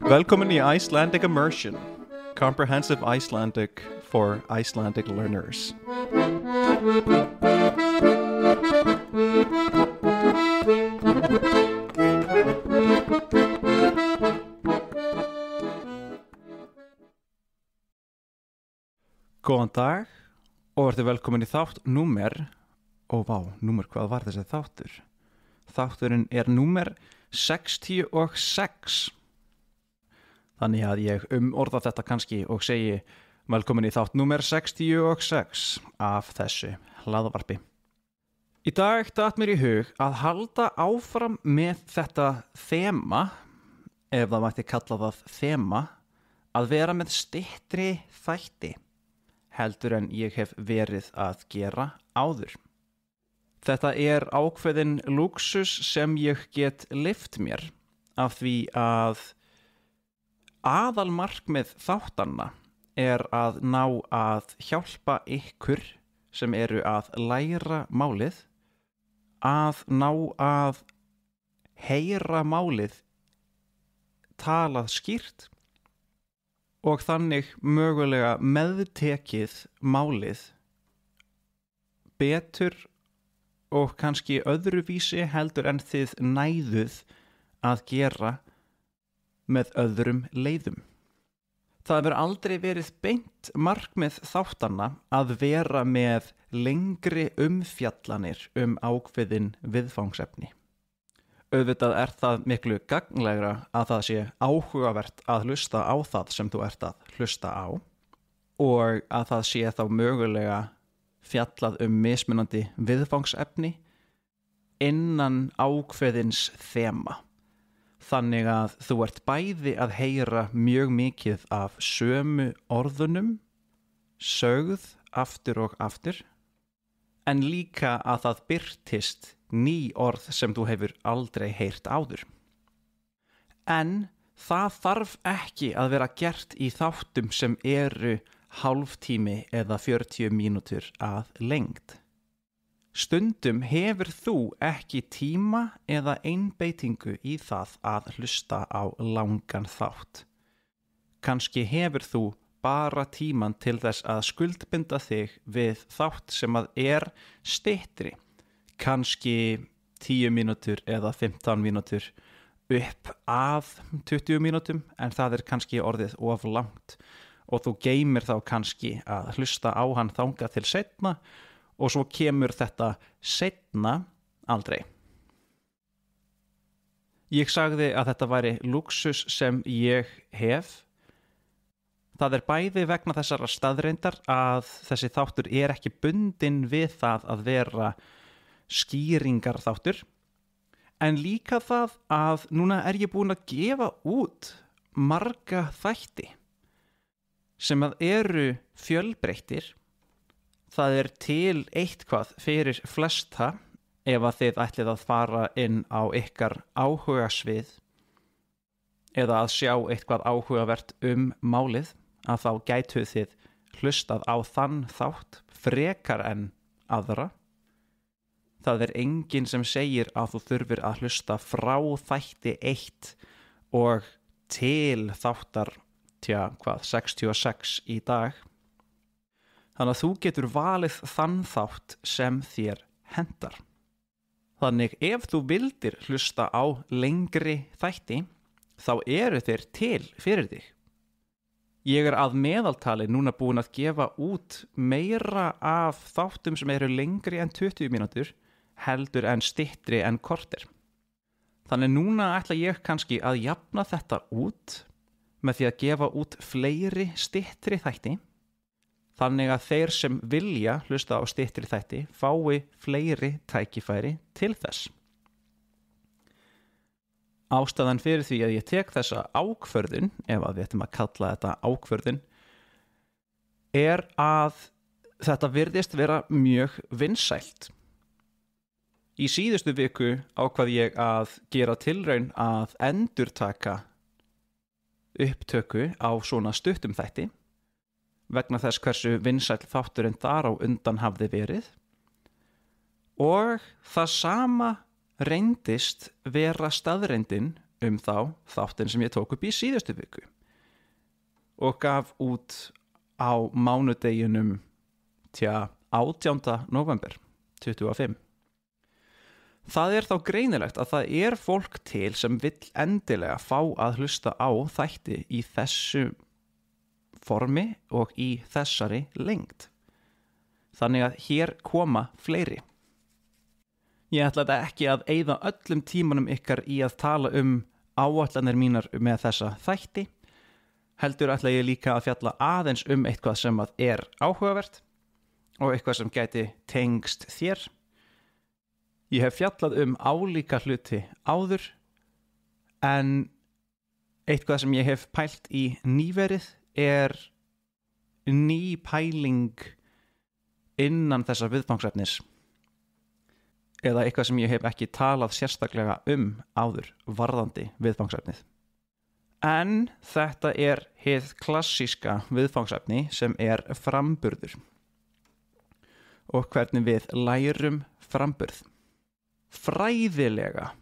Velkomin í Icelandic Immersion, comprehensive Icelandic for Icelandic learners. Góðan dag og verður velkomin í þátt númer, hvað var þessi þáttur? Þátturinn er númer 66. Þannig að ég orða þetta kannski og segi velkomin í þátt númer 66 af þessu hlaðvarpi. Í dag datt mér í hug að halda áfram með þetta þema, ef það mætti kalla það þema, að vera með styttri þætti heldur en ég hef verið að gera áður. Þetta er ákveðin lúxus sem ég get leyft mér af því að aðalmarkmið þáttanna er að ná að hjálpa ykkur sem eru að læra málið að ná að heyra málið talað skýrt og þannig mögulega meðtekið málið betur og kannski öðruvísi heldur en þið næðuð að gera með öðrum leiðum. Það hefur aldrei verið beint markmið þáttanna að vera með lengri umfjallanir ákveðin viðfangsefni. Auðvitað er það miklu gagnlegra að það sé áhugavert að hlusta á það sem þú ert að hlusta á og að það sé þá mögulega fjallað mismunandi viðfangsefni innan ákveðins þema. Þannig að þú ert bæði að heyra mjög mikið af sömu orðunum, sögð aftur og aftur, en líka að það birtist ný orð sem þú hefur aldrei heyrt áður. En það þarf ekki að vera gert í þáttum sem eru hálftími eða 40 mínútur að lengd. Stundum hefur þú ekki tíma eða einbeitingu í það að hlusta á langan þátt. Kannski hefur þú bara tíman til þess að skuldbinda þig við þátt sem að er styttri, kannski 10 mínútur eða 15 mínútur upp að 20 mínútum, en það er kannski orðið of langt og þú geymir þá kannski að hlusta á hann þangað til seinna og svo kemur þetta seinna aldrei. Ég sagði að þetta væri lúxus sem ég hef. Það er bæði vegna þessara staðreyndar að þessi þáttur er ekki bundinn við það að vera skýringar þáttur, en líka það að núna er ég búin að gefa út marga þætti sem að eru fjölbreyttir. Það er til eitthvað fyrir flesta ef að þið ætlið að fara inn á ykkar áhugasvið eða að sjá eitthvað áhugavert málið, að þá gætuð þið hlustað á þann þátt frekar en aðra. Það er enginn sem segir að þú þurfir að hlusta frá þætti 1 og til þáttar 66 í dag. Þannig að þú getur valið þann þátt sem þér hentar. Þannig ef þú vildir hlusta á lengri þætti, þá eru þeir til fyrir þig. Ég er að meðaltali núna búin að gefa út meira af þáttum sem eru lengri en 20 mínútur heldur en styttri en korter. Þannig núna ætla ég kannski að jafna þetta út með því að gefa út fleiri styttri þætti, þannig að þeir sem vilja hlusta á styttri þætti fái fleiri tækifæri til þess. Ástæðan fyrir því að ég tek þessa ákvörðun, ef að við ætlum að kalla þetta ákvörðun, er að þetta virðist vera mjög vinsælt. Í síðustu viku ákvað ég að gera tilraun að endurtaka upptöku á svona stuttum þætti vegna þess hversu vinsæll þátturinn þar á undan hafði verið, og það sama reyndist vera staðreyndin þá þáttinn sem ég tók upp í síðustu viku og gaf út á mánudeginum 18. november 2025. Það þá greinilegt að það fólk til sem vill endilega fá að hlusta á þætti í þessu formi og í þessari lengd. Þannig að hér koma fleiri. Ég ætla þetta ekki að eyða öllum tímanum ykkar í að tala áætlanir mínar með þessa þætti. Heldur ætla ég líka að fjalla aðeins eitthvað sem að áhugavert og eitthvað sem gæti tengst þér. Ég hef fjallað álíka hluti áður, en eitthvað sem ég hef pælt í nýverið ný pæling innan þessa viðfangsefnis, eða eitthvað sem ég hef ekki talað sérstaklega áður varðandi viðfangsefnið. En þetta hið klassíska viðfangsefni sem framburður og hvernig við lærum framburð. Fræðilega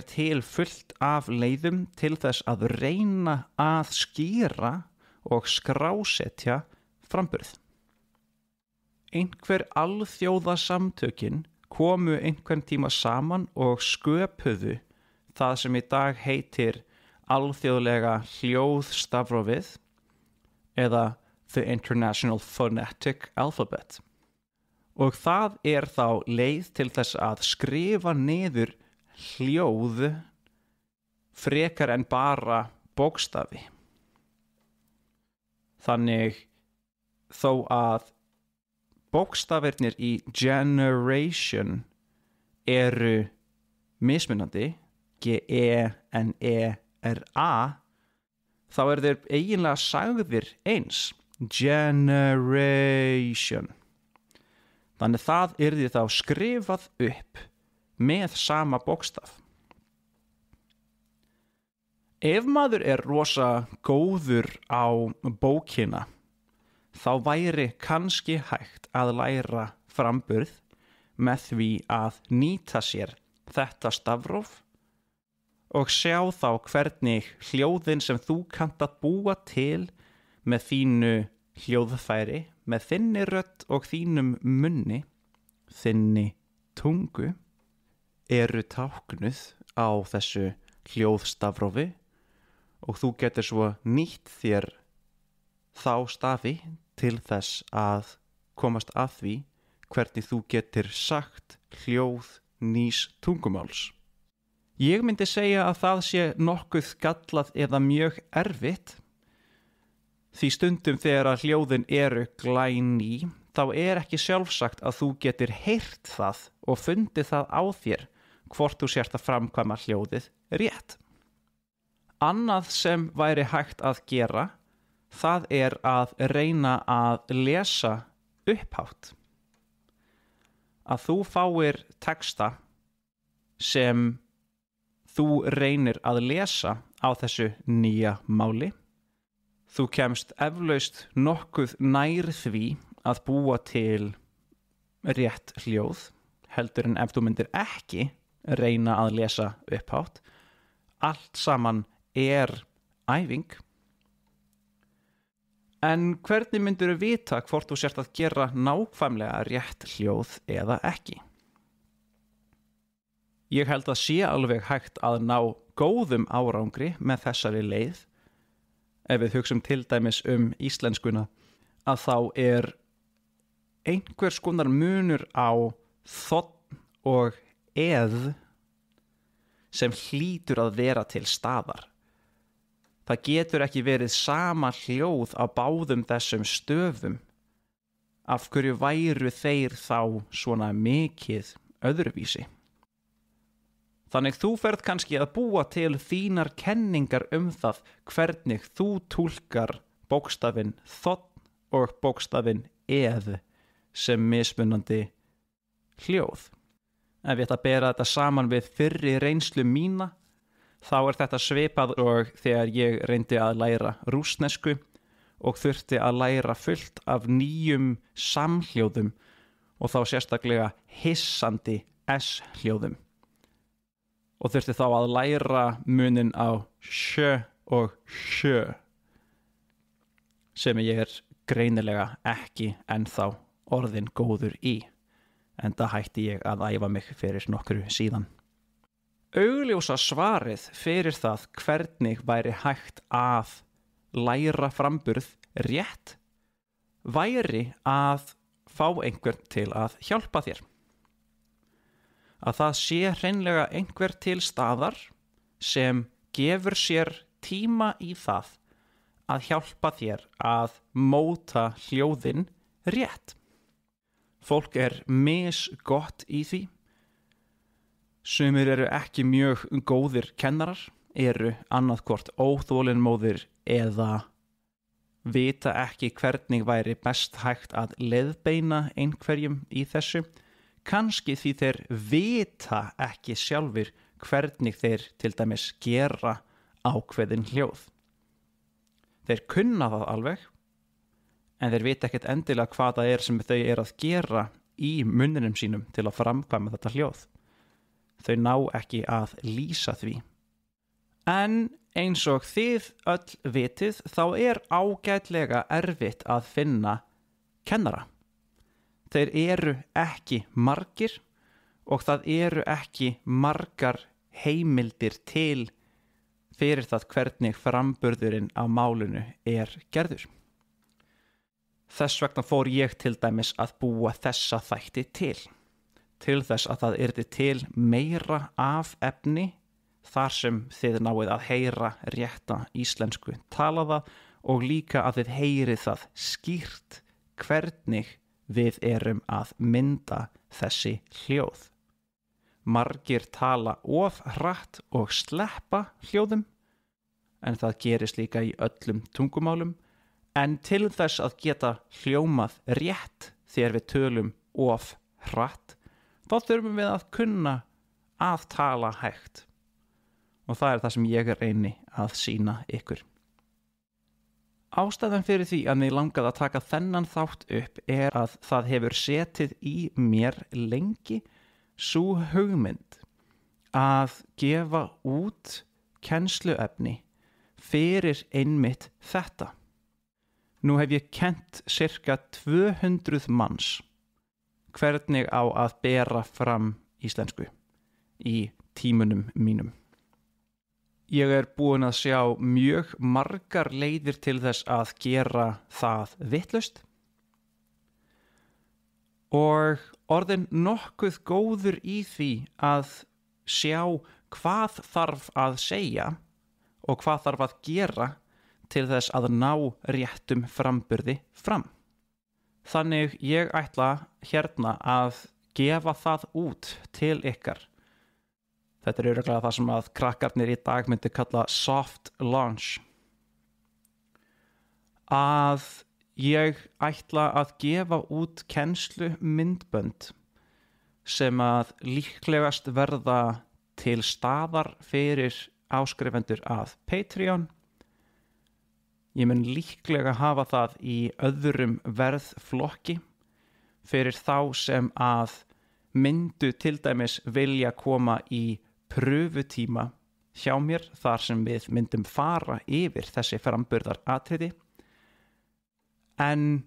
til fullt af leiðum til þess að reyna að skýra og skrásetja framburð. Einhver alþjóðasamtökin komu einhvern tíma saman og sköpuðu það sem í dag heitir alþjóðlega hljóðstafrófið eða The International Phonetic Alphabet. Og það þá leið til þess að skrifa niður hljóð frekar en bara bókstafi. Þannig þó að bókstafirnir í generation mismunandi, G-E-N-E-R-A, þá þeir eiginlega sagðir eins, generation. Þannig það yrði þá skrifað upp með sama bókstaf. Ef maður rosa góður á bókina, þá væri kannski hægt að læra framburð með því að nýta sér þetta stafróf og sjá þá hvernig hljóðin sem þú kannt að búa til með þínu hljóðfæri, með þinni rödd og þínum munni, þinni tungu, táknuð á þessu hljóðstafrófi og þú getur svo nýtt þér þá stafi til þess að komast að því hvernig þú getur sagt hljóð nýs tungumáls. Ég myndi segja að það sé nokkuð gallað eða mjög erfitt, því stundum þegar að hljóðin glæný, þá ekki sjálfsagt að þú getur heyrt það og fundið það á þér hvort þú sért að framkvæma hljóðið rétt. Annað sem væri hægt að gera, það að reyna að lesa upphátt. Að þú fáir texta sem þú reynir að lesa á þessu nýja máli. Þú kemst eflaust nokkuð nær því að búa til rétt hljóð, heldur en ef þú myndir ekki reyna að lesa upphátt. Allt saman æfing. En hvernig myndirðu vita hvort þú sért að gera nákvæmlega rétt hljóð eða ekki? Ég held að sé alveg hægt að ná góðum árangri með þessari leið. Ef við hugsum til dæmis íslenskuna, að þá einhvers konar munur á þ og sem hlýtur að vera til staðar. Það getur ekki verið sama hljóð á báðum þessum stöfum. Af hverju væru þeir þá svona mikið öðruvísi? Þannig þú ferð kannski að búa til þínar kenningar það hvernig þú túlkar bókstafinn þ og bókstafinn sem mismunandi hljóð. Ef ég ætla að bera þetta saman við fyrri reynslu mína, þá þetta svipað og þegar ég reyndi að læra rússnesku og þurfti að læra fullt af nýjum samhljóðum og þá sérstaklega hissandi S-hljóðum. og þurfti þá að læra munin á sjö og sjö sem ég greinilega ekki ennþá orðin góður í, enda hætti ég að æfa mig fyrir nokkru síðan. Augljósa svarið fyrir það hvernig væri hægt að læra framburð rétt væri að fá einhvern til að hjálpa þér. Að það sé hreinlega einhver til staðar sem gefur sér tíma í það að hjálpa þér að móta hljóðin rétt. Fólk misgott í því. Sumir eru ekki mjög góðir kennarar, eru annað hvort óþolinmóðir eða vita ekki hvernig væri best hægt að leiðbeina einhverjum í þessu. Kannski því þeir vita ekki sjálfir hvernig þeir til dæmis gera ákveðin hljóð. Þeir kunna það alveg, en þeir vita ekkert endilega hvað það sem þau að gera í munninum sínum til að framkvæma þetta hljóð. Þau ná ekki að lýsa því. En eins og þið öll vitið, þá ágætlega erfitt að finna kennara. Þeir eru ekki margir og það eru ekki margar heimildir til fyrir það hvernig framburðurinn á málinu gerður. Þess vegna fór ég til dæmis að búa þessa þætti til þess að það yrði til meira af efni þar sem þið náið að heyra rétta íslensku talaða og líka að þið heyrið það skýrt hvernig við erum að mynda þessi hljóð. Margir tala of hratt og sleppa hljóðum, en það gerist líka í öllum tungumálum, en til þess að geta hljómað rétt þegar við tölum of hratt, þá þurfum við að kunna að tala hægt. Og það það sem ég reyni að sýna ykkur. Ástæðan fyrir því að mig langaði að taka þennan þátt upp að það hefur setið í mér lengi sú hugmynd að gefa út kennsluefni fyrir einmitt þetta. Nú hef ég kennt cirka 200 manns hvernig á að bera fram íslensku í tímunum mínum. Ég búinn að sjá mjög margar leiðir til þess að gera það vitlaust og orðin nokkuð góður í því að sjá hvað þarf að segja og hvað þarf að gera til þess að ná réttum framburði fram. Þannig ég ætla hérna að gefa það út til ykkar. Þetta örugglega það sem að krakkarnir í dag myndi kalla soft launch. Að ég ætla að gefa út kennslu myndbönd sem að líklegast verða til staðar fyrir áskrifendur að Patreon. Ég mun líklega hafa það í öðrum verðflokki fyrir þá sem að myndu til dæmis vilja koma í pröfutíma hjá mér þar sem við myndum fara yfir þessi framburðaratriði. En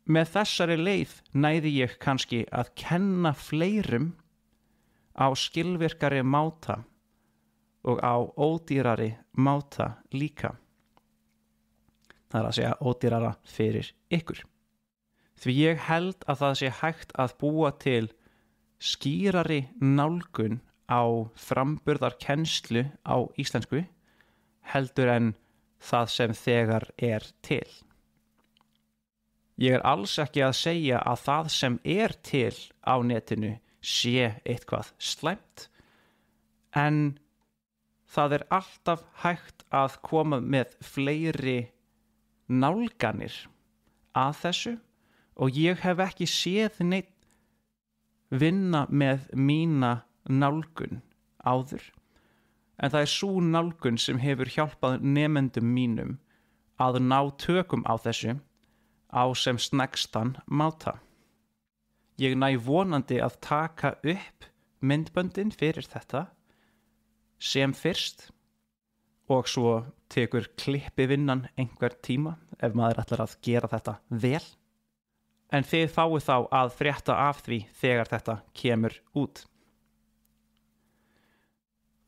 með þessari leið næði ég kannski að kenna fleirum á skilvirkari máta og á ódýrari máta líka. Það að segja ódýrara fyrir ykkur. Því ég held að það sé hægt að búa til skýrari nálgun á framburðarkennslu á íslensku heldur en það sem þegar til. Ég alls ekki að segja að það sem til á netinu sé eitthvað slæmt, en það alltaf hægt að koma með fleiri nálganir að þessu og ég hef ekki séð neitt vinna með mína nálgun áður, en það sú nálgun sem hefur hjálpað nemendum mínum að ná tökum á þessu á sem sneggstan máta. Ég næ vonandi að taka upp myndböndin fyrir þetta sem fyrst og svo tekur klippivinnan einhver tíma ef maður ætlar að gera þetta vel. En þið fáið þá að frétta af því þegar þetta kemur út.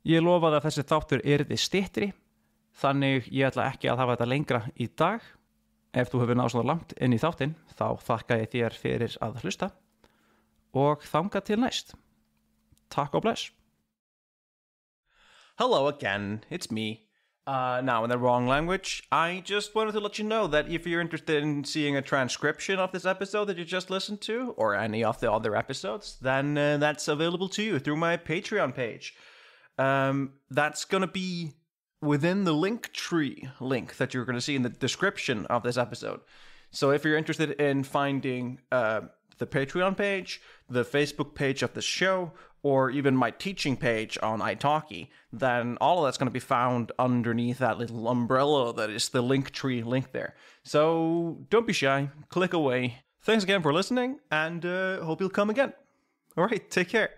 Ég lofaði að þessi þáttur yrði styttri, þannig ég ætla ekki að hafa þetta lengra í dag. Ef þú hefur náð svona langt inn í þáttinn, þá þakka ég þér fyrir að hlusta og þangað til næst. Takk og bless. Hello again, it's me. Now in the wrong language, I just wanted to let you know that if you're interested in seeing a transcription of this episode that you just listened to, or any of the other episodes, then that's available to you through my Patreon page. That's going to be within the Linktree link that you're going to see in the description of this episode. So if you're interested in finding the Patreon page, the Facebook page of the show, or even my teaching page on italki, then all of that's going to be found underneath that little umbrella that is the Linktree link there. So don't be shy, click away. Thanks again for listening, and hope you'll come again. All right, take care.